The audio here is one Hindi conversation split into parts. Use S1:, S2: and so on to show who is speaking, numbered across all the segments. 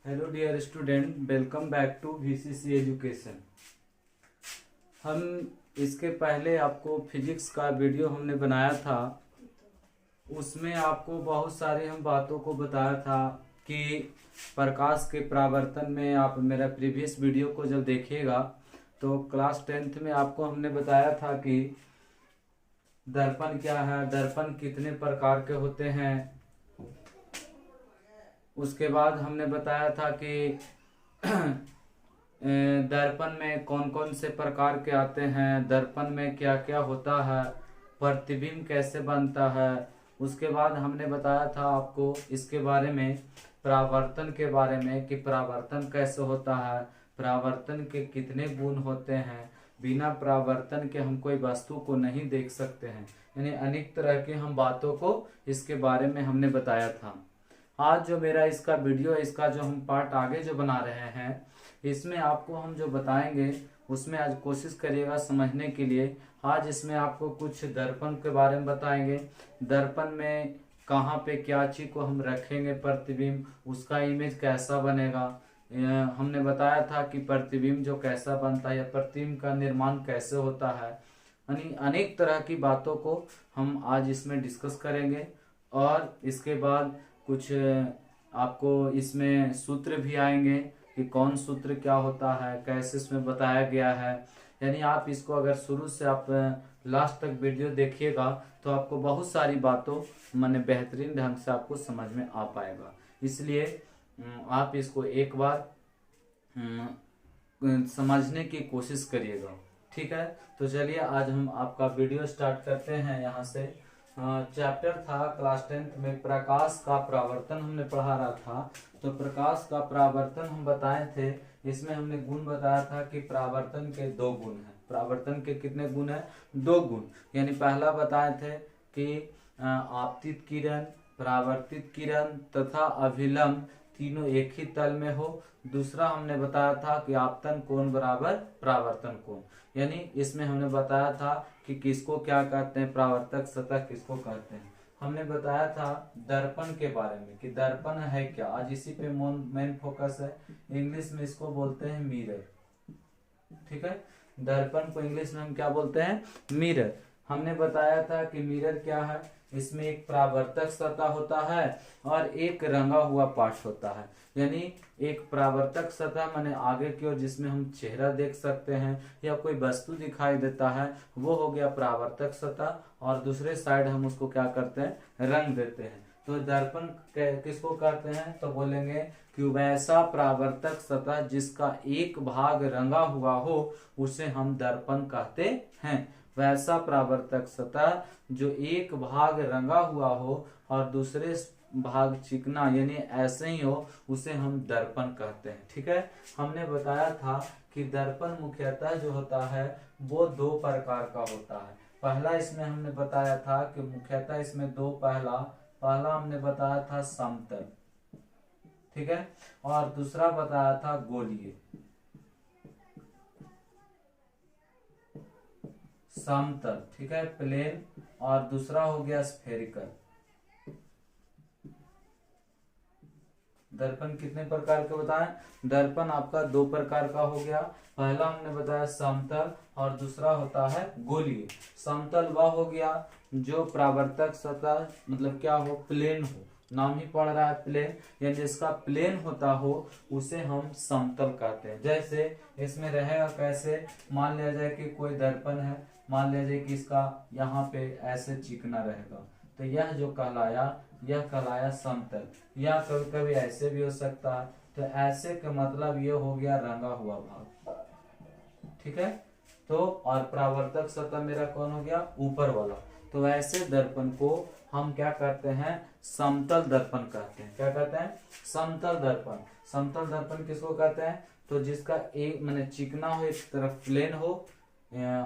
S1: Hello dear student, welcome back to VCC education. हम इसके पहले आपको फिजिक्स का वीडियो हमने बनाया था। उसमें आपको बहुत सारी हम बातों को बताया था कि प्रकाश के परावर्तन में आप मेरा प्रीवियस वीडियो को जब देखिएगा तो क्लास 10th में आपको हमने बताया था कि दर्पण क्या है, दर्पण कितने प्रकार के होते हैं। उसके बाद हमने बताया था कि दर्पण में कौन कौन से प्रकार के आते हैं, दर्पण में क्या क्या होता है, प्रतिबिंब कैसे बनता है। उसके बाद हमने बताया था आपको इसके बारे में, परावर्तन के बारे में कि परावर्तन कैसे होता है, परावर्तन के कितने गुण होते हैं, बिना परावर्तन के हम कोई वस्तु को नहीं देख सकते हैं। यानी अनेक तरह की हम बातों को इसके बारे में हमने बताया था। आज जो मेरा इसका वीडियो है, इसका जो हम पार्ट आगे जो बना रहे हैं, इसमें आपको हम जो बताएंगे उसमें आज कोशिश करिएगा समझने के लिए। आज इसमें आपको कुछ दर्पण के बारे में बताएंगे, दर्पण में कहाँ पे क्या चीज को हम रखेंगे, प्रतिबिंब उसका इमेज कैसा बनेगा। हमने बताया था कि प्रतिबिंब जो कैसा बनता है या प्रतिबिंब का निर्माण कैसे होता है। यानी अनेक तरह की बातों को हम आज इसमें डिस्कस करेंगे। और इसके बाद कुछ आपको इसमें सूत्र भी आएंगे कि कौन सूत्र क्या होता है, कैसे इसमें बताया गया है। यानी आप इसको अगर शुरू से आप लास्ट तक वीडियो देखिएगा तो आपको बहुत सारी बातों माने बेहतरीन ढंग से आपको समझ में आ पाएगा। इसलिए आप इसको एक बार समझने की कोशिश करिएगा, ठीक है। तो चलिए आज हम आपका वीडियो स्टार्ट करते हैं। यहाँ से चैप्टर था क्लास 10th में प्रकाश का परावर्तन हमने पढ़ा रहा था। तो प्रकाश का परावर्तन हम बताए थे, इसमें हमने गुण बताया था कि परावर्तन के दो गुण हैं। परावर्तन के कितने गुण हैं? दो गुण। यानी पहला बताए थे कि आपतित किरण, परावर्तित किरण तथा अभिलंब तीनों एक ही तल में हो। दूसरा हमने बताया था कि आपतन कोण बराबर परावर्तन कोण। यानी इसमें हमने बताया था कि किसको क्या कहते हैं, परावर्तक सतह किसको कहते हैं। हमने बताया था दर्पण के बारे में कि दर्पण है क्या, आज इसी पे मेन फोकस है। इंग्लिश में इसको बोलते हैं मिरर, ठीक है। दर्पण को इंग्लिश में हम क्या बोलते हैं? मिरर। हमने बताया था कि मिरर क्या है, इसमें एक परावर्तक सतह होता है और एक रंगा हुआ पार्ट होता है। यानी एक परावर्तक सतह माने आगे की ओर जिसमें हम चेहरा देख सकते हैं या कोई वस्तु दिखाई देता है, वो हो गया परावर्तक सतह। और दूसरे साइड हम उसको क्या करते हैं? रंग देते हैं। तो दर्पण किसको कहते हैं? तो बोलेंगे कि वैसा परावर्तक सतह जिसका एक भाग रंगा हुआ हो उसे हम दर्पण कहते हैं। वैसा परावर्तक सतह जो एक भाग रंगा हुआ हो और दूसरे भाग चिकना यानी ऐसे ही हो, उसे हम दर्पण कहते हैं, ठीक है। हमने बताया था कि दर्पण मुख्यतः जो होता है वो दो प्रकार का होता है। पहला इसमें हमने बताया था कि मुख्यतः इसमें दो, पहला हमने बताया था समतल, ठीक है, और दूसरा बताया था गोलीय। समतल, ठीक है, प्लेन, और दूसरा हो गया स्फेरिकल। दर्पण कितने प्रकार के बताएं? दर्पण आपका दो प्रकार का हो गया। पहला हमने बताया समतल और दूसरा होता है गोलीय। समतल वह हो गया जो परावर्तक सतह मतलब क्या हो, प्लेन हो। नाम ही पड़ रहा है प्लेन, यानी जिसका प्लेन होता हो उसे हम समतल कहते हैं। जैसे इसमें रहेगा कैसे, मान लिया जाए कि कोई दर्पण है, मान लिया जाए कि इसका यहाँ पे ऐसे चिकना रहेगा, तो यह जो कहलाया, यह कहलाया समतल। या कभी कभी ऐसे भी हो सकता है। तो ऐसे का मतलब ये हो गया रंगा हुआ भाग, ठीक है। तो और परावर्तक सतह मेरा कौन हो गया? ऊपर वाला। तो ऐसे दर्पण को हम क्या कहते हैं? समतल दर्पण कहते हैं। क्या कहते हैं? समतल दर्पण। समतल दर्पण किसको कहते हैं? तो जिसका एक माने चिकना हो, एक तरफ प्लेन हो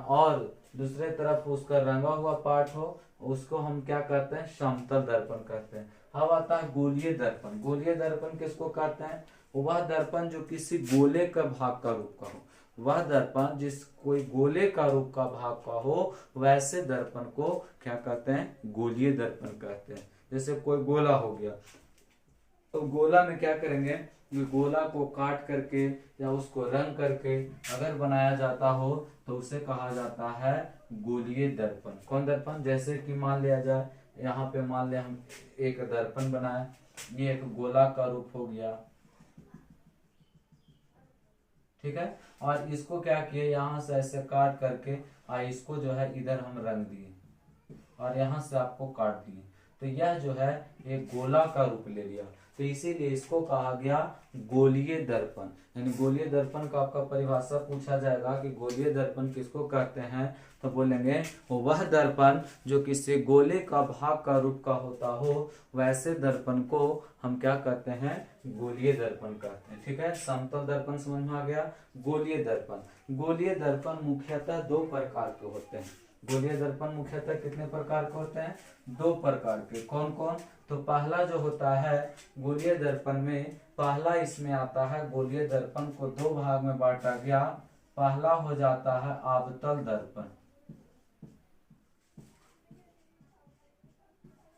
S1: और दूसरे तरफ उसका रंगा हुआ पार्ट हो, उसको हम क्या कहते हैं? समतल दर्पण कहते हैं। अब आता है गोलीय दर्पण। गोलीय दर्पण किसको कहते हैं? वह दर्पण जो किसी गोले का भाग का रूप का हो। वह दर्पण जिस कोई गोले का रूप का भाग का हो, वैसे दर्पण को क्या कहते हैं? गोलीय दर्पण कहते हैं। जैसे कोई गोला हो गया, तो गोला में क्या करेंगे? गोला को काट करके या उसको रंग करके अगर बनाया जाता हो तो उसे कहा जाता है गोलीय दर्पण। कौन दर्पण? जैसे कि मान लिया जाए, यहाँ पे मान लिया हम एक दर्पण बनाए, ये एक गोला का रूप हो गया, ठीक है। और इसको क्या किए, यहाँ से ऐसे काट करके इसको जो है इधर हम रंग दिए और यहाँ से आपको काट दिए, तो यह जो है एक गोला का रूप ले लिया, तो इसीलिए इसको कहा गया गोलीय दर्पण। यानी गोलीय दर्पण का आपका परिभाषा पूछा जाएगा कि गोलीय दर्पण किसको कहते हैं, तो बोलेंगे वह दर्पण जो किसी गोले का भाग का रूप का होता हो, वैसे दर्पण को हम क्या कहते हैं, गोलीय दर्पण कहते हैं, ठीक है। समतल दर्पण समझ में आ गया। गोलीय दर्पण, गोलीय दर्पण मुख्यतः दो प्रकार के होते हैं। गोलीय दर्पण मुख्यतः कितने प्रकार के होते हैं, दो प्रकार के। कौन कौन? तो पहला जो होता है गोलीय दर्पण में, पहला इसमें आता है, गोलीय दर्पण को दो भाग में बांटा गया। पहला हो जाता है अवतल दर्पण,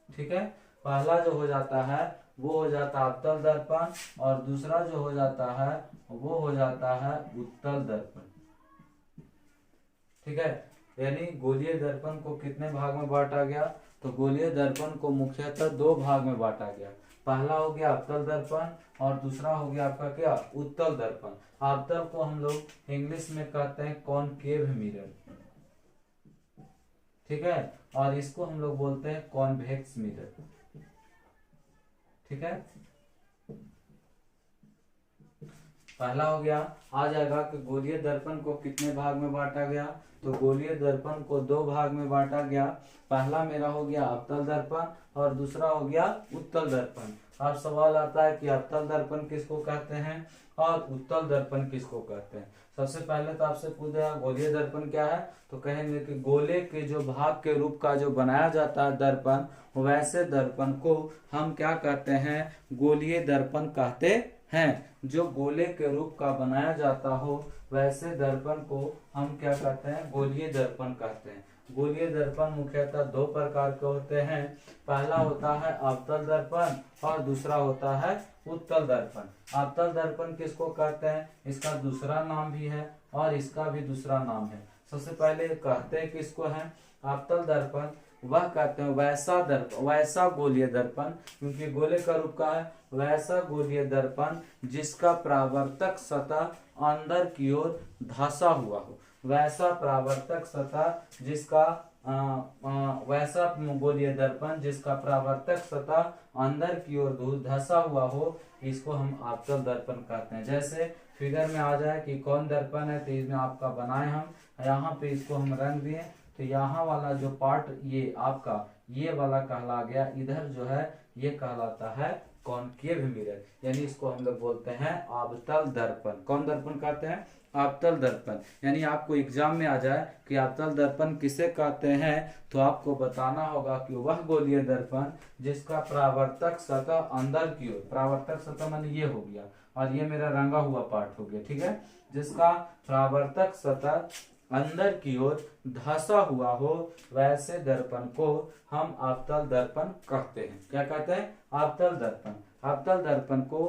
S1: ठीक है। पहला जो हो जाता है वो हो जाता है अवतल दर्पण, और दूसरा जो हो जाता है वो हो जाता है उत्तल दर्पण, ठीक है। यानी गोलीय दर्पण को कितने भाग में बांटा गया, तो गोलीय दर्पण को मुख्यतः दो भाग में बांटा गया। पहला हो गया अवतल दर्पण और दूसरा हो गया आपका क्या, उत्तल दर्पण। अवतल को हम लोग इंग्लिश में कहते हैं कॉनकेव मिरर, ठीक है, और इसको हम लोग बोलते हैं कॉन्वेक्स मिरर, ठीक है। पहला हो गया, आ जाएगा कि गोलीय दर्पण को कितने भाग में बांटा गया, तो गोलीय दर्पण को दो भाग में बांटा गया। पहला मेरा हो गया अवतल दर्पण और दूसरा हो गया उत्तल दर्पण। अब सवाल आता है कि अवतल दर्पण किसको कहते हैं और उत्तल दर्पण किसको कहते हैं। सबसे पहले तो आपसे पूछा गोलीय दर्पण क्या है, तो कहेंगे कि गोले के जो भाग के रूप का जो बनाया जाता है दर्पण, वैसे दर्पण को हम क्या कहते हैं, गोलीय दर्पण कहते हैं। जो गोले के रूप का बनाया जाता हो वैसे दर्पण को हम क्या कहते हैं, गोलीय दर्पण कहते हैं। गोलीय दर्पण मुख्यतः दो प्रकार के होते हैं। पहला होता है अवतल दर्पण और दूसरा होता है उत्तल दर्पण। अवतल दर्पण किसको कहते हैं, इसका दूसरा नाम भी है और इसका भी दूसरा नाम है। सबसे पहले कहते हैं किसको है, अवतल दर्पण वह कहते हैं वैसा दर्पण, वैसा गोलीय दर्पण, क्योंकि गोले का रूप का है, वैसा गोलीय दर्पण जिसका परावर्तक सतह अंदर की ओर धंसा हुआ हो। वैसा परावर्तक सतह जिसका वैसा गोलीय दर्पण जिसका परावर्तक सतह अंदर की ओर धंसा हुआ हो, इसको हम अवतल दर्पण कहते हैं। जैसे फिगर में आ जाए कि कौन दर्पण है, तो इसमें आपका बनाए हम, यहाँ पे इसको हम रंग दिए, तो यहाँ वाला जो पार्ट ये आपका ये वाला कहला गया, इधर जो है ये कहलाता है कॉनकेव मिरर, यानी इसको हम लोग बोलते हैं अवतल दर्पण। कौन दर्पण कहते हैं, अवतल दर्पण। यानी आपको एग्जाम में आ जाए कि अवतल दर्पण किसे कहते हैं, तो आपको बताना होगा कि वह गोलीय दर्पण जिसका परावर्तक सतह अंदर की ओर, परावर्तक सतह माने ये हो गया और ये मेरा रंगा हुआ पार्ट हो गया, ठीक है, जिसका परावर्तक सतह अंदर की ओर धंसा हुआ हो, वैसे दर्पण को हम अवतल दर्पण कहते हैं। क्या कहते हैं, अवतल दर्पण। अवतल दर्पण को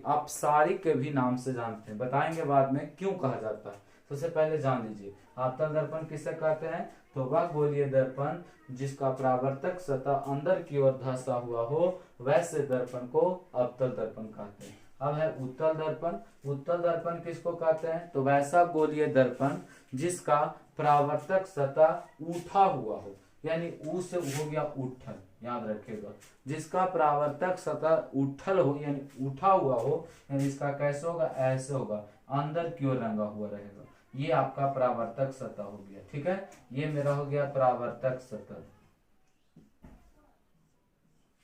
S1: अपसारी के भी नाम से जानते हैं, बताएंगे बाद में क्यों कहा जाता है। सबसे पहले जान लीजिए अवतल दर्पण किसे कहते हैं, तो वह गोलीय दर्पण जिसका परावर्तक सतह अंदर की ओर धंसा हुआ हो, वैसे दर्पण को अवतल दर्पण कहते हैं। अब है उत्तल दर्पण। उत्तल दर्पण किसको कहते हैं, तो वैसा गोलीय दर्पण जिसका परावर्तक सतह उठा हुआ हो, यानी ऊ से हो गया उठल, याद रखिएगा, जिसका परावर्तक सतह उठल हो यानी उठा हुआ हो, यानी इसका कैसे होगा, ऐसे होगा, अंदर की ओर रंगा हुआ रहेगा, ये आपका परावर्तक सतह हो गया, ठीक है। ये मेरा हो गया परावर्तक सतह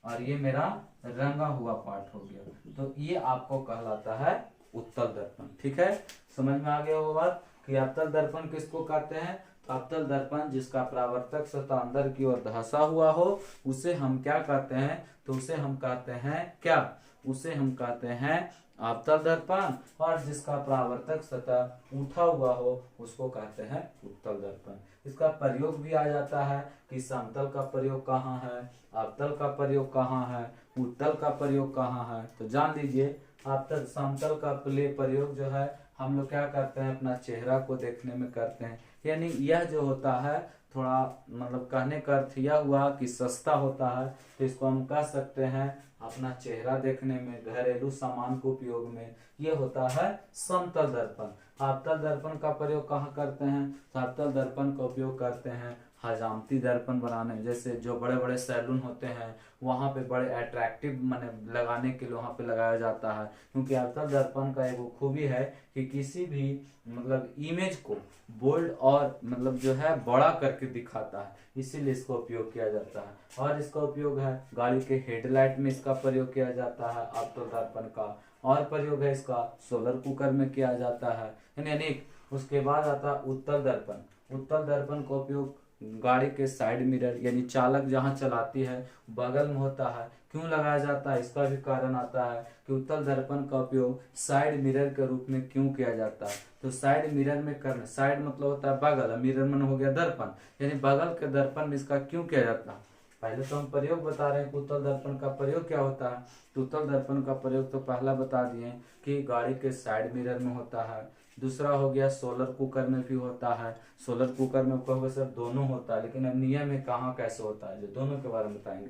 S1: और ये मेरा रंगा हुआ पार्ट हो गया, तो ये आपको कहलाता है उत्तल दर्पण, ठीक है। समझ में आ गया वो बात कि अवतल दर्पण किसको कहते हैं, तो अवतल दर्पण जिसका परावर्तक सतह अंदर की ओर धंसा हुआ हो, उसे हम क्या कहते हैं, तो उसे हम कहते हैं क्या, उसे हम कहते हैं अवतल दर्पण, और जिसका परावर्तक सतह उठा हुआ हो उसको कहते हैं उत्तल दर्पण। इसका प्रयोग भी आ जाता है कि समतल का प्रयोग कहाँ है, अवतल का प्रयोग कहाँ है, उत्तल का प्रयोग कहाँ है, तो जान लीजिए आपतल समतल का प्रयोग जो है हम लोग क्या करते हैं, अपना चेहरा को देखने में करते हैं। यानी यह जो होता है थोड़ा मतलब कहने का अर्थ यह हुआ कि सस्ता होता है, तो इसको हम कह सकते हैं अपना चेहरा देखने में, घरेलू सामान के उपयोग में यह होता है समतल दर्पण। आपतल दर्पण का प्रयोग कहाँ करते हैं, तो आपतल दर्पण का उपयोग करते हैं हजामती दर्पण बनाने में। जैसे जो बड़े बड़े सैलून होते हैं वहां पे बड़े अट्रैक्टिव माने लगाने के लिए वहां पे लगाया जाता है, क्योंकि आपतल दर्पण का एक खूबी है कि किसी भी मतलब इमेज को बोल्ड और मतलब जो है बड़ा करके दिखाता है, इसीलिए इसका उपयोग किया जाता है। और इसका उपयोग है गाड़ी के हेडलाइट में इसका प्रयोग किया जाता है आपतल दर्पण का। और प्रयोग है इसका सोलर कुकर में किया जाता है, यानी अनेक। उसके बाद आता है उत्तल दर्पण। उत्तल दर्पण का उपयोग गाड़ी के साइड मिरर यानी चालक जहां चलाती है बगल में होता है। क्यों लगाया जाता है, इसका भी कारण आता है कि उत्तल दर्पण का उपयोग साइड मिरर के रूप में क्यों किया जाता है। तो साइड मिरर में करना, साइड मतलब होता है बगल, मिरर मन हो गया दर्पण, यानी बगल के दर्पण में इसका क्यों किया जाता है। पहले तो हम प्रयोग बता रहे हैं कि उत्तल दर्पण का प्रयोग क्या होता है। तो उत्तल दर्पण का प्रयोग तो पहला बता दिए कि गाड़ी के साइड मिरर में होता है। दूसरा हो गया सोलर कुकर में भी होता है। सोलर कुकर में कहोगे सर दोनों होता है, लेकिन अब नियम में कहाँ कैसे होता है, जो दोनों के बारे में बताएंगे।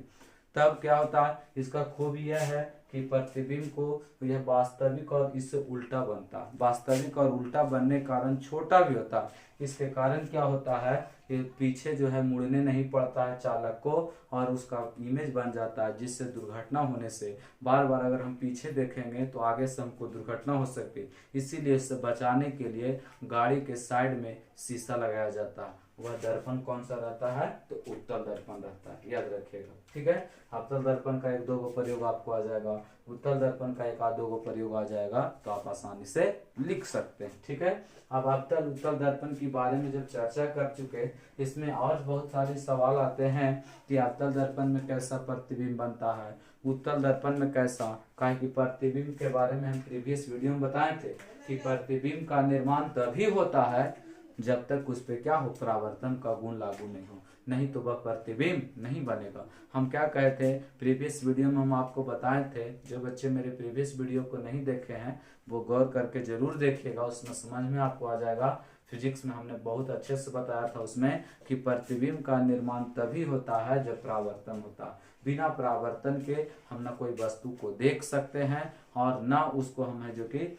S1: तब क्या होता है, इसका खूबी यह है कि प्रतिबिंब को यह वास्तविक और इससे उल्टा बनता है। वास्तविक और उल्टा बनने के कारण छोटा भी होता है। इसके कारण क्या होता है कि पीछे जो है मुड़ने नहीं पड़ता है चालक को, और उसका इमेज बन जाता है, जिससे दुर्घटना होने से बार बार अगर हम पीछे देखेंगे तो आगे से हमको दुर्घटना हो सकती है। इसीलिए इससे बचाने के लिए गाड़ी के साइड में शीशा लगाया जाता है। वह दर्पण कौन सा रहता है, तो उत्तल दर्पण रहता है, याद रखिएगा। ठीक है, अवतल दर्पण का एक दो गो प्रयोग आपको आ जाएगा, उत्तल दर्पण का एक आध दो गो प्रयोग आ जाएगा, तो आप आसानी से लिख सकते हैं। ठीक है, अब अवतल उत्तल दर्पण के बारे में जब चर्चा कर चुके, इसमें और बहुत सारे सवाल आते हैं कि अवतल दर्पण में कैसा प्रतिबिंब बनता है, उत्तल दर्पण में कैसा। काहे कि प्रतिबिंब के बारे में हम प्रीवियस वीडियो में बताए थे कि प्रतिबिंब का निर्माण तभी होता है जब तक उस पे क्या हो, परावर्तन का गुण लागू नहीं हो, नहीं तो वह प्रतिबिंब नहीं बनेगा। हम क्या कहे थे प्रीवियस वीडियो में, हम आपको बताए थे, जो बच्चे मेरे प्रीवियस वीडियो को नहीं देखे हैं वो गौर करके जरूर देखिएगा, उसमें समझ में आपको आ जाएगा। फिजिक्स में हमने बहुत अच्छे से बताया था उसमें कि प्रतिबिंब का निर्माण तभी होता है जब परावर्तन होता है। बिना परावर्तन के हम न कोई वस्तु को देख सकते हैं और न उसको हम है जो कि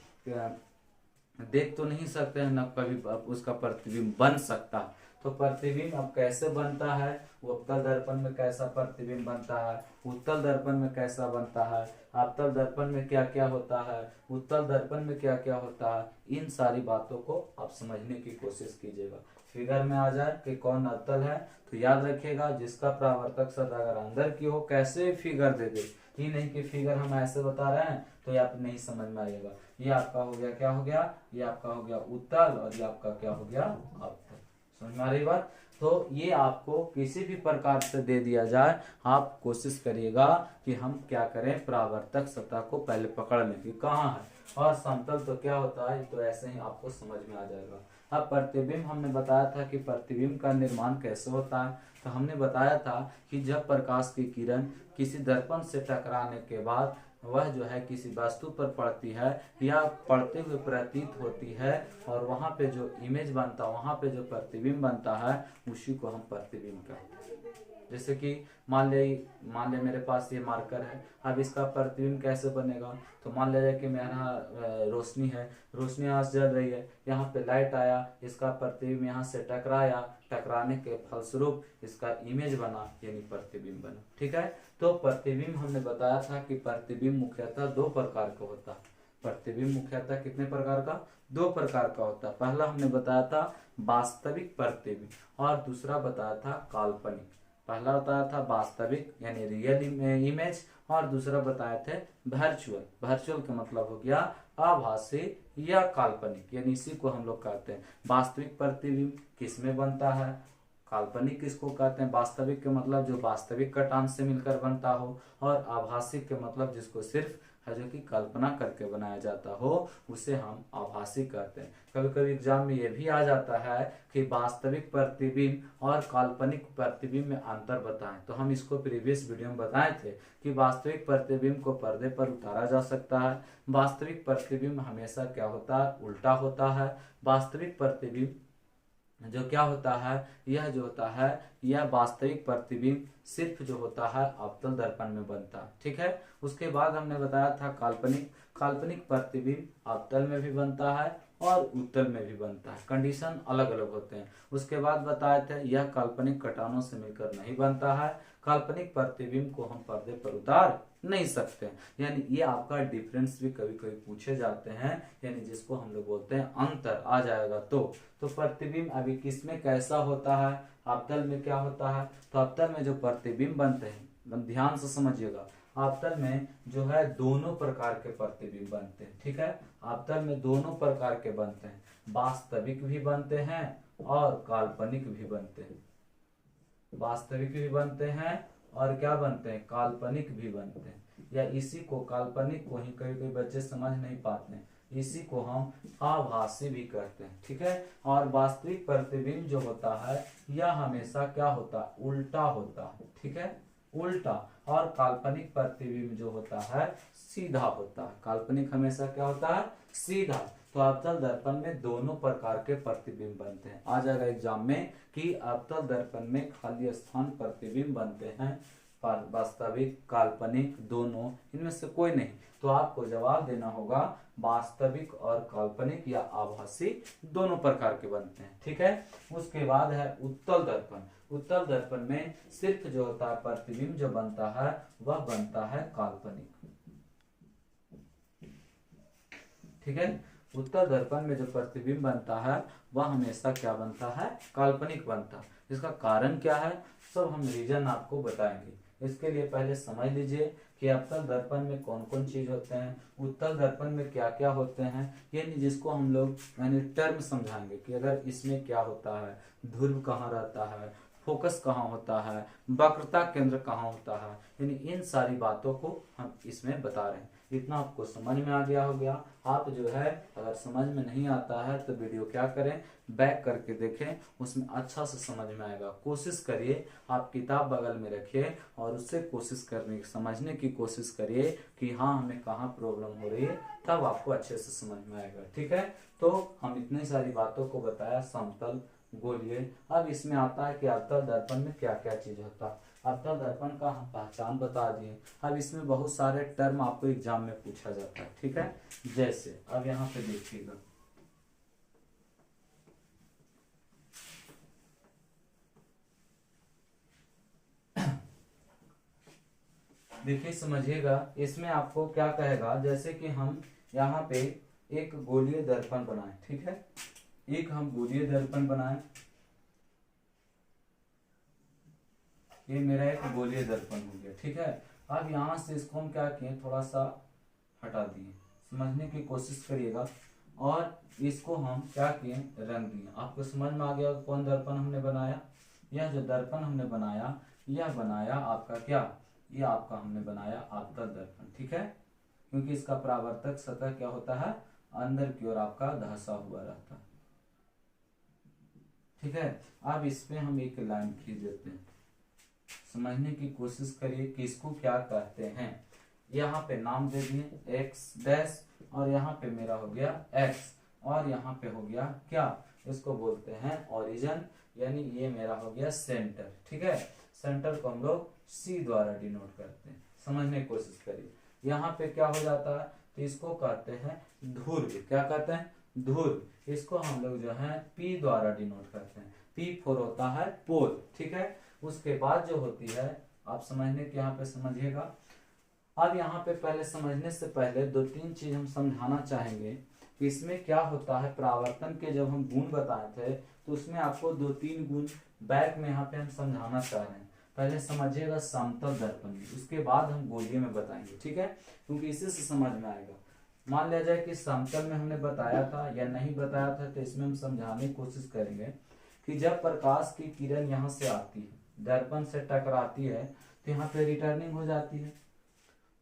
S1: देख तो नहीं सकते हैं, न कभी उसका प्रतिबिंब बन सकता। तो प्रतिबिंब अब कैसे बनता है, वो अवतल दर्पण में कैसा प्रतिबिंब बनता है, उत्तल दर्पण में कैसा बनता है, अवतल दर्पण में क्या क्या होता है, उत्तल दर्पण में क्या क्या होता है, इन सारी बातों को आप समझने की कोशिश कीजिएगा। फिगर में आ जाए कि कौन अवतल है, तो याद रखिएगा जिसका परावर्तक सद अगर अंदर की हो कैसे फिगर दे दे, ये नहीं कि फिगर हम ऐसे बता रहे हैं तो ये आप नहीं समझ में आएगा। ये आपका हो गया, क्या हो गया, ये आपका हो गया उत्तल, और ये आपका क्या हो गया, अवतल। समझ में आ रही बात। तो ये आपको किसी भी प्रकार से दे दिया जाए, आप कोशिश करिएगा कि हम क्या करें, परावर्तक सतह को पहले पकड़ लें कि कहाँ है, और समतल तो क्या होता है, तो ऐसे ही आपको समझ में आ जाएगा। अब प्रतिबिंब हमने बताया था कि प्रतिबिंब का निर्माण कैसे होता है, तो हमने बताया था कि जब प्रकाश की किरण किसी दर्पण से टकराने के बाद वह जो है किसी वस्तु पर पड़ती है या पड़ते हुए प्रतीत होती है, और वहां पे जो इमेज बनता है, वहां पे जो प्रतिबिंब बनता है, उसी को हम प्रतिबिंब कहते हैं। जैसे कि मान ले मेरे पास ये मार्कर है, अब इसका प्रतिबिंब कैसे बनेगा, तो मान लिया जाए कि मेरा रोशनी है, रोशनी यहाँ से जल रही है, यहाँ पे लाइट आया, इसका प्रतिबिंब यहाँ से टकराया, टकराने के फलस्वरूप इसका इमेज बना, यानी प्रतिबिंब बना। ठीक है, तो प्रतिबिंब हमने बताया था कि प्रतिबिंब मुख्यतः दो प्रकार का होता है। प्रतिबिंब मुख्यतः कितने प्रकार का, दो प्रकार का होता है। पहला हमने बताया था वास्तविक प्रतिबिंब, और दूसरा बताया था काल्पनिक। पहला बताया था वास्तविक यानी रियल इमेज, और दूसरा बताए थे वर्चुअल। वर्चुअल का मतलब हो गया आभासी या काल्पनिक, यानी इसी को हम लोग कहते हैं। वास्तविक प्रतिबिंब किस में बनता है, काल्पनिक किसको कहते हैं? वास्तविक के मतलब जो वास्तविक घटांश से मिलकर बनता हो, और आभासी के मतलब जिसको सिर्फ है जो कि कल्पना करके बनाया जाता हो, उसे हम आभासी कहते हैं। कभी कभी एग्जाम में ये भी आ जाता है कि वास्तविक प्रतिबिंब और काल्पनिक प्रतिबिंब में अंतर बताएं। तो हम इसको प्रीवियस वीडियो में बताए थे कि वास्तविक प्रतिबिंब को पर्दे पर उतारा जा सकता है। वास्तविक प्रतिबिंब हमेशा क्या होता है? उल्टा होता है। वास्तविक प्रतिबिंब जो क्या होता है, यह जो होता है, यह वास्तविक प्रतिबिंब सिर्फ जो होता है अवतल दर्पण में बनता है। ठीक है। उसके बाद हमने बताया था काल्पनिक प्रतिबिंब अवतल में भी बनता है और उत्तल में भी बनता है, कंडीशन अलग अलग होते हैं। उसके बाद बताए थे यह काल्पनिक घटानों से मिलकर नहीं बनता है। काल्पनिक प्रतिबिंब को हम पर्दे पर उतार नहीं सकते, यानी ये आपका डिफरेंस भी कभी कभी पूछे जाते हैं, यानी जिसको हम लोग बोलते हैं अंतर आ जाएगा। तो प्रतिबिंब अभी किसमें कैसा होता है, अवतल में क्या होता है? तो अवतल में जो प्रतिबिंब बनते हैं, ध्यान से समझिएगा, अवतल में जो है दोनों प्रकार के प्रतिबिंब बनते हैं। ठीक है। अवतल में दोनों प्रकार के बनते हैं, वास्तविक भी बनते हैं और काल्पनिक भी बनते हैं। वास्तविक भी बनते हैं और क्या बनते हैं? काल्पनिक भी बनते हैं। या इसी को, काल्पनिक को ही कई कई बच्चे समझ नहीं पाते हैं, इसी को हम आभासी भी कहते हैं। ठीक है। और वास्तविक प्रतिबिंब जो होता है यह हमेशा क्या होता है? उल्टा होता है। ठीक है, उल्टा। और काल्पनिक प्रतिबिंब जो होता है सीधा होता है। काल्पनिक हमेशा क्या होता है? सीधा। तो अवतल दर्पण में दोनों प्रकार के प्रतिबिंब बनते हैं। आ जाएगा एग्जाम में कि अवतल दर्पण में खाली स्थान प्रतिबिंब बनते हैं, वास्तविक काल्पनिक दोनों, इनमें से कोई नहीं। तो आपको जवाब देना होगा वास्तविक और काल्पनिक या आभासी दोनों प्रकार के बनते हैं। ठीक है। उसके बाद है उत्तल दर्पण। उत्तल दर्पण में सिर्फ जो होता है प्रतिबिंब जो बनता है वह बनता है काल्पनिक। ठीक है। उत्तल दर्पण में जो प्रतिबिंब बनता है वह हमेशा क्या बनता है? काल्पनिक बनता है। इसका कारण क्या है, सब हम रीजन आपको बताएंगे। इसके लिए पहले समझ लीजिए कि अवतल दर्पण में कौन कौन चीज होते हैं, उत्तल दर्पण में क्या क्या होते हैं, यानी जिसको हम लोग यानी टर्म समझाएंगे कि अगर इसमें क्या होता है, ध्रुव कहाँ रहता है, फोकस कहाँ होता है, वक्रता केंद्र कहाँ होता है, यानी इन सारी बातों को हम इसमें बता रहे हैं। इतना आपको समझ में आ गया हो गया। आप जो है अगर समझ में नहीं आता है तो वीडियो क्या करें, बैक करके देखें, उसमें अच्छा से समझ में आएगा। कोशिश करिए, आप किताब बगल में रखिए और उससे कोशिश करने की, समझने की कोशिश करिए कि हाँ हमें कहाँ प्रॉब्लम हो रही है, तब आपको अच्छे से समझ में आएगा। ठीक है। तो हम इतनी सारी बातों को बताया, समतल, गोलीय। अब इसमें आता है कि अवतल दर्पण में क्या क्या चीज होता है। अवतल दर्पण का हम पहचान बता दिए। अब इसमें बहुत सारे टर्म आपको एग्जाम में पूछा जाता है। ठीक है। जैसे अब यहाँ पे देखिएगा, देखिए समझिएगा, इसमें आपको क्या कहेगा, जैसे कि हम यहाँ पे एक गोलीय दर्पण बनाए। ठीक है, एक हम गोलीय दर्पण बनाए, ये मेरा एक गोलीय दर्पण हो गया। ठीक है। अब यहाँ से इसको हम क्या किए, थोड़ा सा हटा दिए, समझने की कोशिश करिएगा। और इसको हम क्या किए, रंग दिए। आपको समझ में आ गया कौन दर्पण हमने बनाया। यह जो दर्पण हमने बनाया, यह बनाया आपका क्या, यह आपका हमने बनाया अवतल दर्पण। ठीक है, क्योंकि इसका परावर्तक सतह क्या होता है, अंदर की ओर आपका धंसा हुआ रहता है। ठीक है। अब इसमें हम एक लाइन खींच देते हैं, समझने की कोशिश करिए कि इसको क्या कहते हैं। यहाँ पे नाम दे दिए एक्स डैश, और यहाँ पे मेरा हो गया एक्स, और यहाँ पे हो गया क्या, इसको बोलते हैं ओरिजिन, यानी ये मेरा हो गया सेंटर। ठीक है। सेंटर को हम लोग सी द्वारा डिनोट करते हैं, समझने की कोशिश करिए। यहाँ पे क्या हो जाता है, तो इसको कहते हैं ध्रुव। क्या कहते हैं, ध्रुव। इसको हम लोग जो है पी द्वारा डिनोट करते हैं, पी फोर होता है पोल। ठीक है। उसके बाद जो होती है, आप समझने के यहाँ पे समझिएगा। अब यहाँ पे पहले समझने से पहले दो तीन चीज हम समझाना चाहेंगे कि इसमें क्या होता है। परावर्तन के जब हम गुण बताए थे तो उसमें आपको दो तीन गुण बैक में यहाँ पे हम समझाना चाह रहे हैं। पहले समझिएगा समतल दर्पण में, उसके बाद हम गोलीय में बताएंगे। ठीक है, क्योंकि इसी से समझ में आएगा। मान लिया जाए कि समतल में हमने बताया था या नहीं बताया था, तो इसमें हम समझाने की कोशिश करेंगे कि जब प्रकाश की किरण यहाँ से आती है, दर्पण से टकराती है, तो यहाँ पे रिटर्निंग हो जाती है।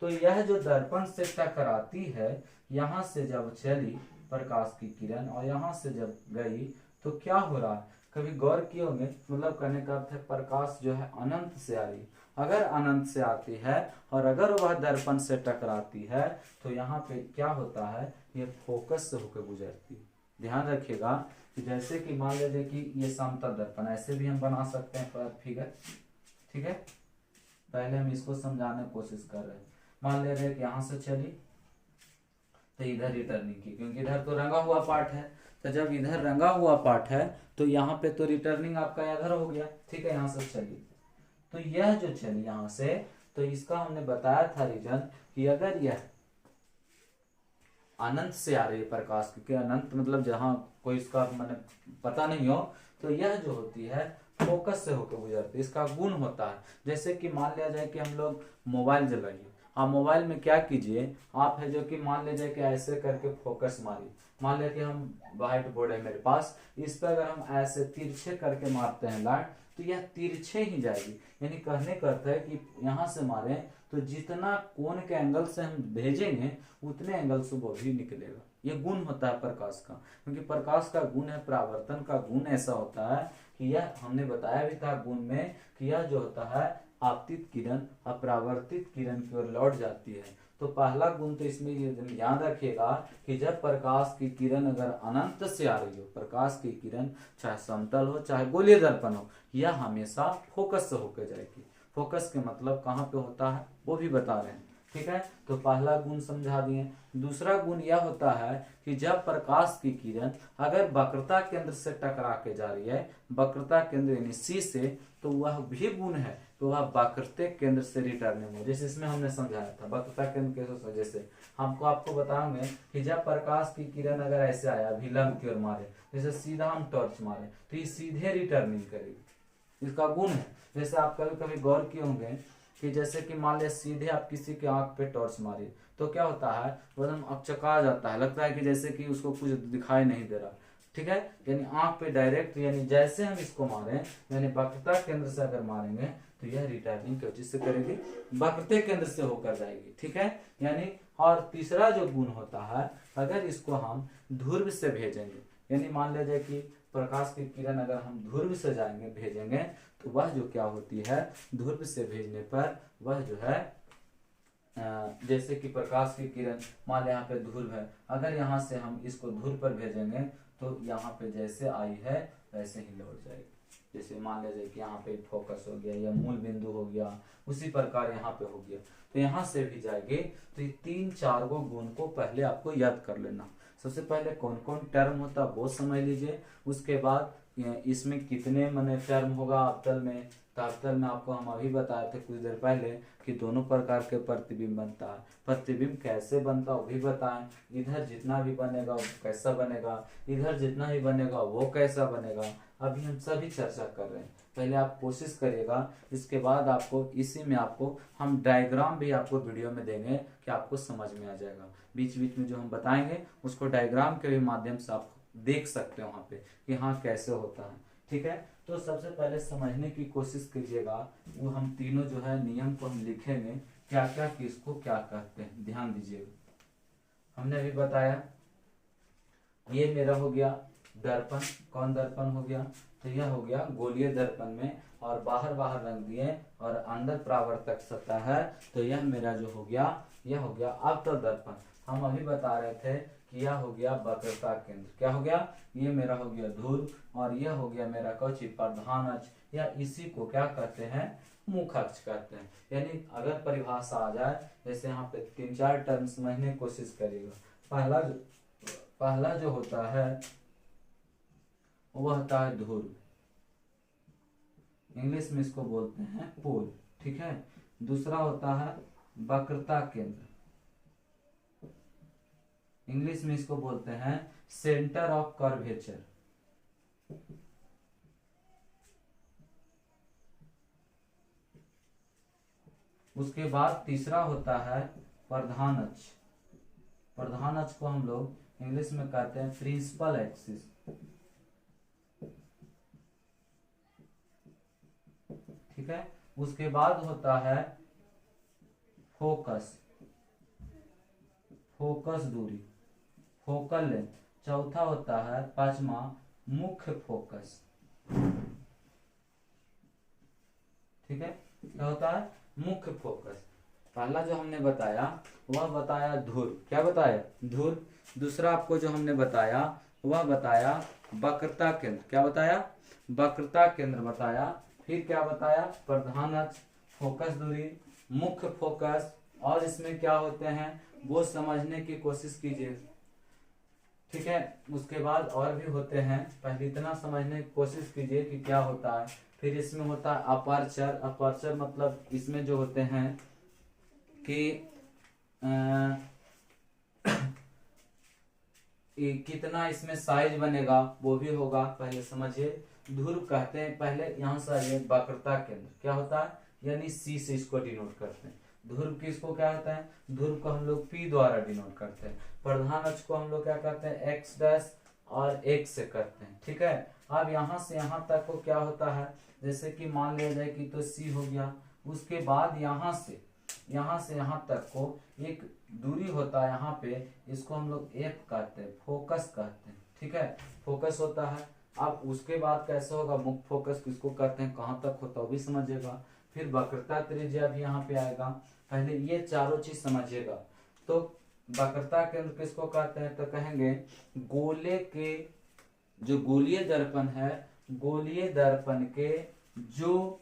S1: तो यह जो दर्पण से टकराती है, यहाँ से जब चली प्रकाश की किरण और यहाँ से जब गई, तो क्या हो रहा है, कभी गौर किए होंगे, मतलब कहने का अर्थ है प्रकाश जो है अनंत से आ रही है। अगर अनंत से आती है और अगर वह दर्पण से टकराती है, तो यहाँ पे क्या होता है, ये फोकस से होकर गुजरती है। ध्यान रखिएगा कि जैसे कि मान लीजिए कि ये समतल दर्पण, ऐसे भी हम बना सकते हैं पर फिगर, ठीक है। पहले हम इसको समझाने की कोशिश कर रहे हैं। मान ले रहे कि यहाँ से चली तो इधर रिटर्निंग की, क्योंकि इधर तो रंगा हुआ पार्ट है, तो जब इधर रंगा हुआ पार्ट है तो यहाँ पे तो रिटर्निंग आपका इधर हो गया, ठीक है। यहाँ से चली तो यह जो चली यहाँ से, तो इसका हमने बताया था रीजन कि अगर यह अनंत से आ रही है प्रकाश, क्योंकि अनंत मतलब जहां कोई इसका मैंने पता नहीं हो, तो यह जो होती है फोकस से होकर गुजरती है। इसका गुण होता है, जैसे कि मान लिया जाए कि हम लोग मोबाइल जलाइए, आप मोबाइल में क्या कीजिए, आप है जो कि मान लीजिए कि ऐसे करके फोकस मारिए, मान लिया कि हम व्हाइट बोर्ड है मेरे पास, इस पर अगर हम ऐसे तिरछे करके मारते हैं लाइट, तो यह तिरछे ही जाएगी। यानी कहने का अर्थ है कि यहाँ से मारे तो जितना कोण के एंगल से हम भेजेंगे उतने एंगल से वो भी निकलेगा। ये गुण होता है प्रकाश का, क्योंकि प्रकाश का गुण है, परावर्तन का गुण ऐसा होता है कि यह हमने बताया भी था गुण में कि यह जो होता है आपतित किरण अपरावर्तित किरण की ओर लौट जाती है। तो पहला गुण तो इसमें ये ध्यान रखिएगा कि जब प्रकाश की किरण अगर अनंत से आ रही हो, प्रकाश की किरण चाहे समतल हो चाहे गोलीय दर्पण हो, यह हमेशा फोकस से होकर जाएगी। फोकस के मतलब कहाँ पे होता है वो भी बता रहे हैं, ठीक है। तो पहला गुण समझा दिए। दूसरा गुण यह होता है कि जब प्रकाश की किरण अगर वक्रता केंद्र से टकरा के जा रही है, वक्रता केंद्र यानी सी से, तो वह भी गुण है तो वह वक्रता केंद्र से रिटर्निंग हो। जैसे इसमें हमने समझाया था वक्रता केंद्र कैसे, जैसे हमको आपको बताएंगे कि जब प्रकाश की किरण अगर ऐसे आया अभिलंब की ओर मारे, जैसे सीधा हम टॉर्च मारे तो ये सीधे रिटर्निंग करेगी, इसका गुण है। जैसे आप कभी कभी गौर किए होंगे कि जैसे कि मान लिया सीधे आप किसी के आंख पे टॉर्च मारिए तो क्या होता है, वो एकदम अकचका जाता है, लगता है कि जैसे कि उसको कुछ दिखाई नहीं दे रहा, ठीक है। यानी आंख पे डायरेक्ट, यानी जैसे हम इसको मारे यानी वक्रता केंद्र से अगर मारेंगे तो यह रिटर्निंग किस से करेगी, वक्रता केंद्र से होकर जाएगी, ठीक है। यानी और तीसरा जो गुण होता है, अगर इसको हम ध्रुव से भेजेंगे, यानी मान लीजिए कि प्रकाश की किरण अगर हम ध्रुव से जाएंगे भेजेंगे, तो वह जो क्या होती है, ध्रुव से भेजने पर वह जो है जैसे कि प्रकाश की किरण मान लिया यहाँ पे ध्रुव है, अगर यहाँ से हम इसको ध्रुव पर भेजेंगे तो यहाँ पे जैसे आई है वैसे ही लौट जाएगी। जैसे मान लीजिए कि यहाँ पे फोकस हो गया या मूल बिंदु हो गया, उसी प्रकार यहाँ पे हो गया, तो यहाँ से भी जाएगी। तो ये 3-4 गो गुण को पहले आपको याद कर लेना। सबसे पहले कौन कौन टर्म होता है वो समझ लीजिए, उसके बाद इसमें कितने माने टर्म होगा अवतल में, तो अवतल में आपको हम अभी बताए थे कुछ देर पहले कि दोनों प्रकार के प्रतिबिंब बनता है। प्रतिबिंब कैसे बनता है वो भी बताएं, इधर जितना भी बनेगा वो कैसा बनेगा, इधर जितना भी बनेगा वो कैसा बनेगा, अभी हम सभी चर्चा कर रहे हैं। पहले आप कोशिश करिएगा, इसके बाद आपको इसी में आपको हम डायग्राम भी आपको वीडियो में देंगे कि आपको समझ में आ जाएगा। बीच बीच में जो हम बताएंगे उसको डायग्राम के भी माध्यम से आप देख सकते हो वहाँ पे कि हाँ कैसे होता है, ठीक है। तो सबसे पहले समझने की कोशिश कीजिएगा, वो हम तीनों जो है नियम को हम लिखेंगे, क्या क्या किसको क्या कहते हैं, ध्यान दीजिएगा। हमने अभी बताया ये मेरा हो गया दर्पण, कौन दर्पण हो गया, तो यह हो गया गोलीय दर्पण में, और बाहर बाहर रख दिए और अंदर परावर्तक सतह है, तो यह मेरा जो हो गया यह हो गया अवतल दर्पण। हम अभी बता रहे थे कि यह हो गया वक्रता केंद्र, क्या हो गया, ये मेरा हो गया ध्रुव, और यह हो गया मेरा कौची प्रधान अक्ष, या इसी को क्या कहते हैं, मुख अक्ष कहते हैं। यानी अगर परिभाषा आ जाए, जैसे यहाँ पे 3-4 टर्म समझने की कोशिश करिएगा। पहला जो होता है वो होता है ध्रुव, इंग्लिश में इसको बोलते हैं पोल, ठीक है। दूसरा होता है वक्रता केंद्र, इंग्लिश में इसको बोलते हैं सेंटर ऑफ कर्वेचर। उसके बाद तीसरा होता है प्रधान अक्ष, प्रधान अक्ष को हम लोग इंग्लिश में कहते हैं प्रिंसिपल एक्सिस, ठीक है। उसके बाद होता है फोकस, फोकस दूरी, फोकल लेंथ। चौथा होता है, पांचवा, मुख्य फोकस। ठीक है, क्या होता है? मुख्य फोकस। पहला जो हमने बताया वह बताया धुर, क्या बताया? धुर। दूसरा आपको जो हमने बताया वह बताया वक्रता केंद्र, क्या बताया? वक्रता केंद्र बताया। फिर क्या बताया? प्रधान अक्ष, फोकस दूरी, मुख्य फोकस, और इसमें क्या होते हैं वो समझने की कोशिश कीजिए। ठीक है, उसके बाद और भी होते हैं, पहले इतना समझने की कोशिश कीजिए कि क्या होता है। फिर इसमें होता है अपर्चर। अपर्चर मतलब इसमें जो होते हैं कि कितना इसमें साइज बनेगा वो भी होगा, पहले समझिए। ध्रुव कहते हैं, पहले यहाँ से आइए, वक्रता केंद्र क्या होता है, यानी सी से इसको डिनोट करते हैं। ध्रुव किसको क्या होता है? ध्रुव को हम लोग पी द्वारा डिनोट करते हैं। प्रधान अक्ष को हम लोग क्या करते हैं? एक्स डैश और एक्स से करते हैं। ठीक है, अब यहाँ से यहाँ तक को क्या होता है, जैसे कि मान लिया जाए कि तो सी हो गया। उसके बाद यहाँ से यहाँ तक को एक दूरी होता है यहाँ पे, इसको हम लोग एफ कहते हैं, फोकस कहते हैं। ठीक है, फोकस होता है। अब उसके बाद कैसे होगा? मुख्य फोकस किसको कहते हैं, कहाँ तक होता है वो भी समझिएगा। फिर वक्रता त्रिज्या भी यहाँ पे आएगा। पहले ये चारों चीज समझिएगा। तो वक्रता केंद्र किसको कहते हैं? तो कहेंगे गोले के जो गोलीय दर्पण है, गोलीय दर्पण के जो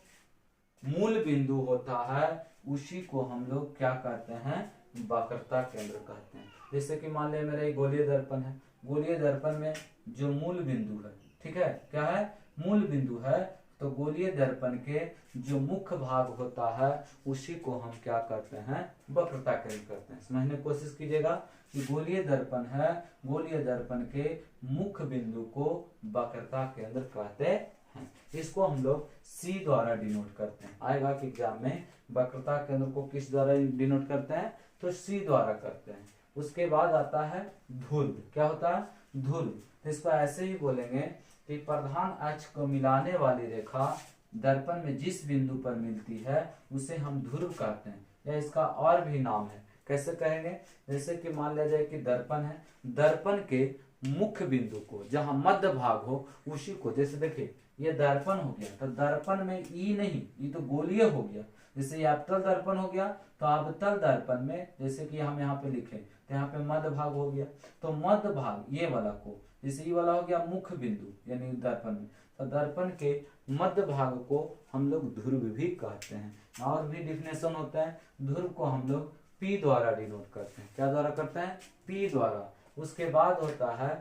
S1: मूल बिंदु होता है उसी को हम लोग क्या कहते हैं? वक्रता केंद्र कहते हैं। जैसे कि मान लिया मेरा ये गोलीय दर्पण है, गोलीय दर्पण में जो मूल बिंदु है, ठीक है, क्या है? मूल बिंदु है। तो गोलीय दर्पण के जो मुख्य भाग होता है उसी को हम क्या करते हैं? वक्रता केंद्र करते हैं। समझने की कोशिश कीजिएगा कि गोलीय दर्पण है, गोलीय दर्पण के मुख्य बिंदु को वक्रता केंद्र कहते हैं। इसको हम लोग सी द्वारा डिनोट करते हैं। आएगा कि एग्जाम में वक्रता केंद्र को किस द्वारा डिनोट करते हैं? तो सी द्वारा करते हैं। उसके बाद आता है ध्रुव। क्या होता है? ध्रुव। तो इसको ऐसे ही बोलेंगे कि प्रधान अक्ष को मिलाने वाली रेखा दर्पण में जिस बिंदु पर मिलती है उसे हम ध्रुव कहते हैं, या इसका और भी नाम है। कैसे कहेंगे? जैसे कि मान लिया जाए कि दर्पण है, दर्पण के मुख्य बिंदु को जहां मध्य भाग हो उसी को, जैसे देखिए ये दर्पण हो गया, तो दर्पण में ई नहीं, ये तो गोलीय हो गया। जैसे ये अवतल दर्पण हो गया, तो अवतल दर्पण में जैसे कि हम यहाँ पे लिखे तो यहाँ पे मध्य भाग हो गया, तो मध्य भाग ये वाला को, जैसे ये वाला हो गया मुख्य बिंदु यानी दर्पण में, तो दर्पण के मध्य भाग को हम लोग ध्रुव भी कहते हैं। और भी डिफिनेशन होता है। ध्रुव को हम लोग पी द्वारा डिनोट करते हैं। क्या द्वारा करते हैं? पी द्वारा। उसके बाद होता है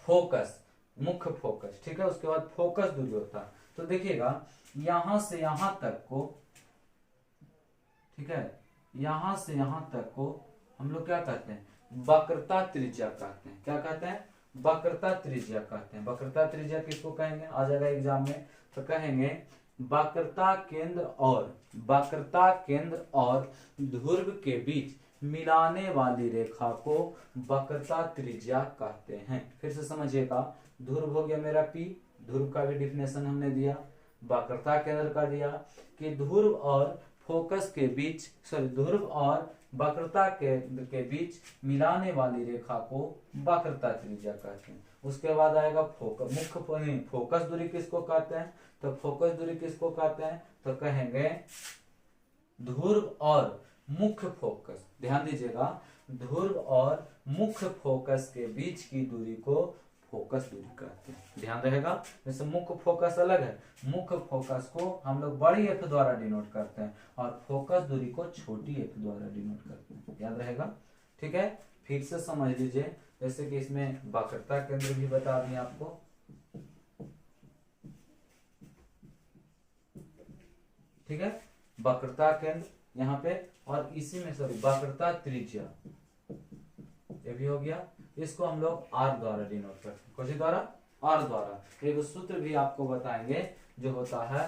S1: फोकस, मुख्य फोकस। ठीक है, उसके बाद फोकस दूरी होता है। तो देखिएगा यहां से यहां तक को, ठीक है, यहां से यहां तक को हम लोग क्या कहते हैं? वक्रता त्रिज्या कहते हैं। क्या कहते हैं? वक्रता त्रिज्या कहते हैं। वक्रता त्रिज्या किसको कहेंगे? आ जाएगा एग्जाम में, तो कहेंगे वक्रता केंद्र और ध्रुव के बीच मिलाने वाली रेखा को वक्रता त्रिज्या कहते हैं। फिर से समझिएगा, ध्रुव हो गया मेरा पी, ध्रुव का भी डिफिनेशन हमने दिया, वक्रता केंद्र का दिया कि ध्रुव और फोकस के बीच, सॉरी, ध्रुव और वक्रता केंद्र के बीच मिलाने वाली रेखा को वक्रता त्रिज्या कहते हैं। उसके बाद आएगा फोकस, मुख्य फोकस दूरी किसको कहते हैं? तो फोकस दूरी किसको कहते हैं? तो कहेंगे ध्रुव और मुख्य फोकस, ध्यान दीजिएगा, ध्रुव और मुख्य फोकस के बीच की दूरी को फोकस दूरी कहते हैं। ध्यान रहेगा, जैसे मुख्य फोकस अलग है, मुख्य फोकस को हम लोग बड़ी एफ द्वारा डिनोट करते हैं और फोकस दूरी को छोटी एफ द्वारा डिनोट करते हैं। याद रहेगा, ठीक है। फिर से समझ लीजिए, जैसे कि इसमें वक्रता केंद्र भी बता दिए आपको, ठीक है, वक्रता केंद्र यहाँ पे, और इसी में सॉरी वक्रता त्रिज्या ये भी हो गया। इसको हम लोग आर द्वारा डिनोट करते हैं। कौन सी द्वारा? आर द्वारा। एक सूत्र भी आपको बताएंगे जो होता है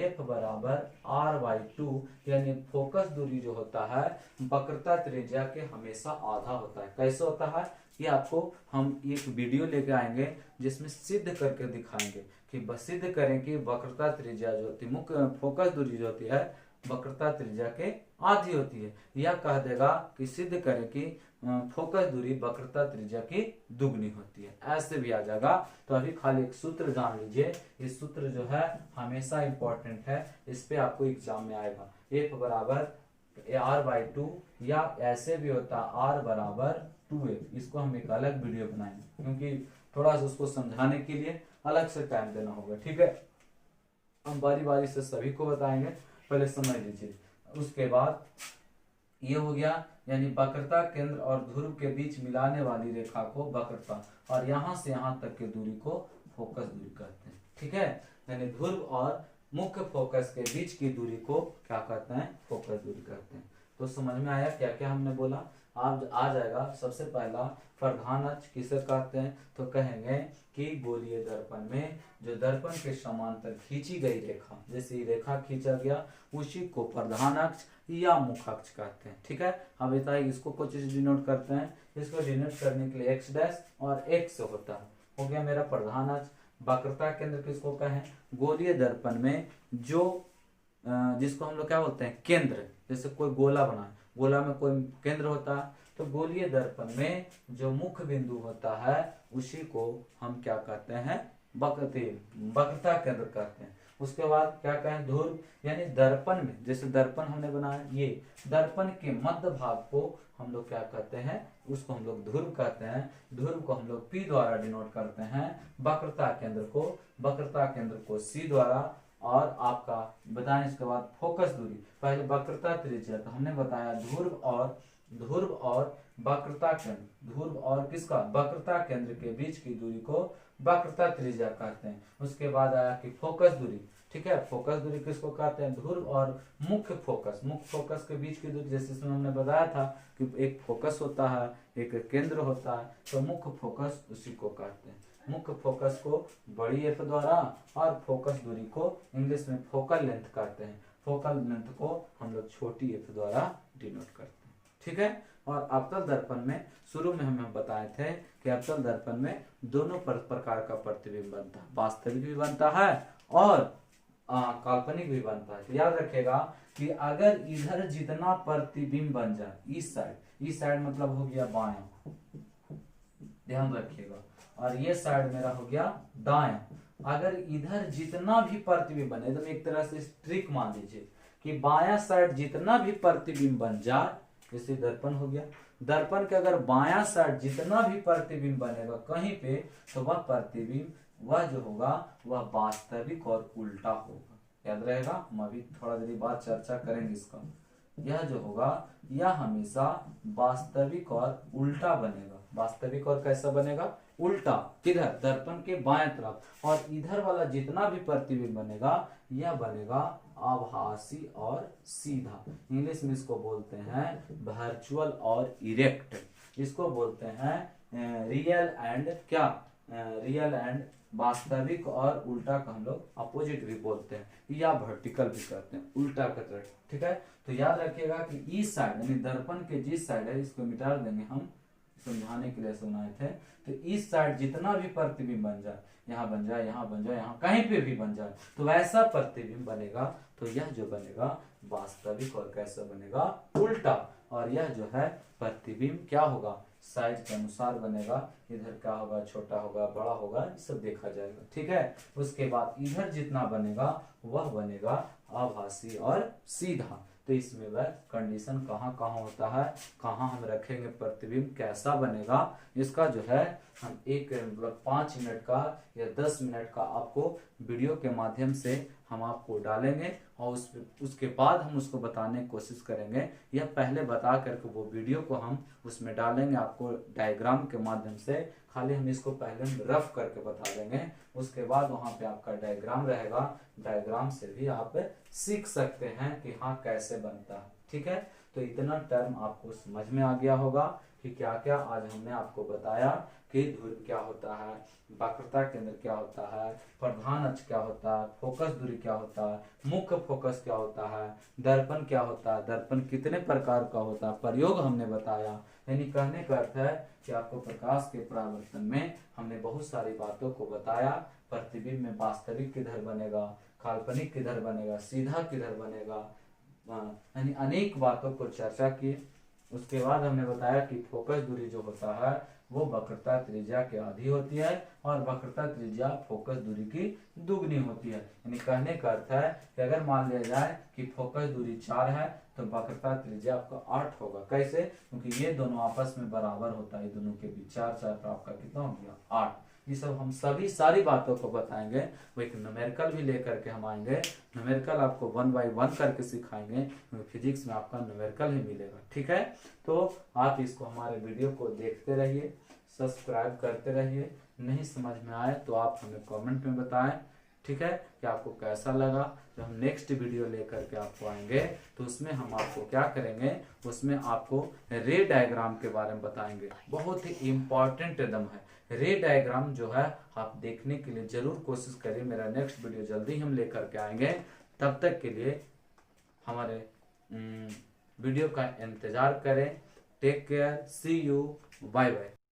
S1: F बराबर R/2, यानी फोकस दूरी जो होता है वक्रता त्रिज्या के हमेशा आधा होता है। कैसे होता है ये आपको हम एक वीडियो लेके आएंगे जिसमें सिद्ध करके दिखाएंगे कि बस सिद्ध करें कि वक्रता त्रिज्या जो होती है, मुख्य फोकस दूरी जो होती है वक्रता त्रिज्या के आधी होती है। यह कह देगा कि सिद्ध करें कि फोकस दूरी वक्रता त्रिज्या की दुगनी होती है, ऐसे भी आ जाएगा। तो अभी खाली एक सूत्र जान लीजिए, इस सूत्र जो है हमेशा इंपॉर्टेंट है, इस पे आपको एग्जाम में आएगा। F बराबर R/2 या ऐसे भी होता है R बराबर 2F। इसको हम एक अलग वीडियो बनाएंगे क्योंकि थोड़ा सा उसको समझाने के लिए अलग से टाइम देना होगा, ठीक है। हम बारी बारी से सभी को बताएंगे, पहले समझ लीजिए। उसके बाद ये हो गया, यानी वक्रता केंद्र और ध्रुव के बीच मिलाने वाली रेखा को वक्रता, और यहाँ से यहाँ तक के दूरी को फोकस दूरी कहते हैं, ठीक है। यानी ध्रुव और मुख्य फोकस के बीच की दूरी को क्या कहते हैं, फोकस दूरी कहते हैं। तो समझ में आया क्या क्या हमने बोला। आप आ जाएगा सबसे पहला प्रधान अक्ष किसे कहते हैं, तो कहेंगे कि गोलीय दर्पण में जो दर्पण के समांतर खींची गई रेखा, जैसे रेखा खींचा गया उसी को प्रधान अक्ष या मुख्य अक्ष कहते हैं, ठीक है। अब बताइए इसको कुछ डिनोट करते हैं, इसको डिनोट करने के लिए एक्स डैश और एक्स होता है, हो गया मेरा प्रधान अक्ष। वक्रता केंद्र किसको कहें, गोलीय दर्पण में जो जिसको हम लोग क्या बोलते हैं केंद्र, जैसे कोई गोला बना, गोला में कोई केंद्र होता है, तो गोलीय दर्पण में जो मुख्य बिंदु होता है उसी को हम क्या कहते हैं, वक्रता केंद्र कहते हैं। उसके बाद क्या कहें, ध्रुव, यानी दर्पण में, जैसे दर्पण हमने बनाया, ये दर्पण के मध्य भाग को हम लोग क्या कहते हैं, उसको हम लोग ध्रुव कहते हैं। ध्रुव को हम लोग P द्वारा डिनोट करते हैं, वक्रता केंद्र को C द्वारा। और आपका बताएं इसके बाद फोकस दूरी, पहले वक्रता त्रिज्या, तो हमने बताया ध्रुव और वक्रता केंद्र, ध्रुव और किसका, वक्रता केंद्र के बीच की दूरी को वक्रता त्रिज्या कहते हैं। उसके बाद आया कि फोकस दूरी, ठीक है। फोकस दूरी किसको कहते हैं, ध्रुव और मुख्य फोकस के बीच की दूरी, जैसे इसमें हमने बताया था कि एक फोकस होता है, एक केंद्र होता है, तो मुख्य फोकस उसी को कहते हैं। मुख्य फोकस को बड़ी एफ द्वारा और फोकस दूरी को इंग्लिश में फोकल लेंथ कहते हैं। फोकल लेंथ को हम लोग छोटी एफ द्वारा डिनोट करते हैं, ठीक है। और अवतल दर्पण में शुरू में हमें बताए थे कि अवतल दर्पण में दोनों प्रकार का प्रतिबिंब बनता है, वास्तविक भी बनता है और काल्पनिक भी बनता है। तो याद रखेगा कि अगर इधर जितना प्रतिबिंब बन जाए, इस साइड मतलब हो गया बायां, ध्यान रखिएगा, और ये साइड मेरा हो गया दायां। अगर इधर जितना भी प्रतिबिंब बने, एकदम एक तरह से ट्रिक मान लीजिए कि बायां साइड जितना भी प्रतिबिंब बन जाए, जैसे दर्पण हो गया, दर्पण के अगर बायां साइड जितना भी प्रतिबिंब बनेगा कहीं पे, तो वह प्रतिबिंब वह जो होगा वह वास्तविक और उल्टा होगा। याद रहेगा, हम अभी थोड़ा देर बाद चर्चा करेंगे इसका। यह जो होगा यह हमेशा वास्तविक और उल्टा बनेगा। वास्तविक और कैसा बनेगा, उल्टा, किधर, दर्पण के बाएं तरफ। और इधर वाला जितना भी प्रतिबिंब बनेगा यह बनेगा आभासी और सीधा। इंग्लिश में इसको बोलते हैं वर्चुअल और इरेक्ट, इसको बोलते हैं रियल एंड क्या, रियल एंड वास्तविक, और उल्टा का हम लोग अपोजिट भी बोलते हैं या वर्टिकल भी कहते हैं, उल्टा का तरफ, ठीक है। तो याद रखिएगा कि इस साइड यानी दर्पण के जिस साइड है, इसको मिटा देंगे हम समझाने के लिए सुनाए थे। तो इस साइड जितना भी प्रतिबिंब बन जाए, यहाँ बन जाए, यहाँ बन जाए, यहाँ कहीं पे भी बन जाए, तो वैसा प्रतिबिंब बनेगा। तो यह जो बनेगा वास्तविक और कैसा बनेगा, उल्टा। और यह जो है प्रतिबिंब क्या होगा, साइज के अनुसार बनेगा, इधर क्या होगा, छोटा होगा, बड़ा होगा, ये सब देखा जाएगा, ठीक है। उसके बाद इधर जितना बनेगा वह बनेगा आभासी और सीधा। तो इसमें वह कंडीशन कहाँ कहाँ होता है, कहाँ हम रखेंगे प्रतिबिंब, कैसा बनेगा, इसका जो है हम एक मतलब 5 मिनट का या 10 मिनट का आपको वीडियो के माध्यम से हम आपको डालेंगे, और उसके बाद हम उसको बताने की कोशिश करेंगे। यह पहले बता करके वो वीडियो को हम उसमें डालेंगे आपको डायग्राम के माध्यम से। खाली हम इसको पहले रफ करके बता देंगे, उसके बाद वहाँ पे आपका डायग्राम रहेगा, डायग्राम से भी आप सीख सकते हैं कि हाँ कैसे बनता है, ठीक है। तो इतना टर्म आपको समझ में आ गया होगा कि क्या क्या आज हमने आपको बताया कि ध्रुव क्या होता है, वक्रता केंद्र क्या होता है, प्रधान अक्ष क्या होता है, फोकस दूरी क्या होता है, मुख्य फोकस क्या होता है, दर्पण क्या होता है, दर्पण कितने प्रकार का होता है, प्रयोग हमने बताया। यानी कहने का अर्थ है कि आपको प्रकाश के परावर्तन में हमने बहुत सारी बातों को बताया। प्रतिबिंब में वास्तविक किधर बनेगा, काल्पनिक किधर बनेगा, सीधा किधर बनेगा, यानी अनेक बातों को चर्चा की। उसके बाद हमने बताया कि फोकस दूरी जो होता है वो वक्रता त्रिज्या के आधी होती है और वक्रता त्रिज्या फोकस दूरी की दुगनी होती है। यानी कहने का अर्थ है कि अगर मान लिया जाए कि फोकस दूरी 4 है तो वक्रता त्रिज्या आपका 8 होगा। कैसे? क्योंकि ये दोनों आपस में बराबर होता है, दोनों के बीच 4 4 तो आपका कितना हो गया 8। ये सब हम सभी सारी बातों को बताएंगे। वो एक न्यूमेरिकल भी लेकर के हम आएंगे, न्यूमेरिकल आपको 1 बाय 1 करके सिखाएंगे, क्योंकि फिजिक्स में आपका न्यूमेरिकल ही मिलेगा। ठीक है, तो आप इसको हमारे वीडियो को देखते रहिए, सब्सक्राइब करते रहिए। नहीं समझ में आए तो आप हमें कमेंट में बताएं। ठीक है, कि आपको कैसा लगा। जब हम नेक्स्ट वीडियो लेकर के आपको आएंगे तो उसमें हम आपको क्या करेंगे, उसमें आपको रे डायग्राम के बारे में बताएंगे। बहुत ही इम्पोर्टेंट एकदम है रे डायग्राम जो है, आप देखने के लिए जरूर कोशिश करिए। मेरा नेक्स्ट वीडियो जल्दी हम लेकर के आएंगे। तब तक के लिए हमारे वीडियो का इंतजार करें। Take care, see you, bye bye.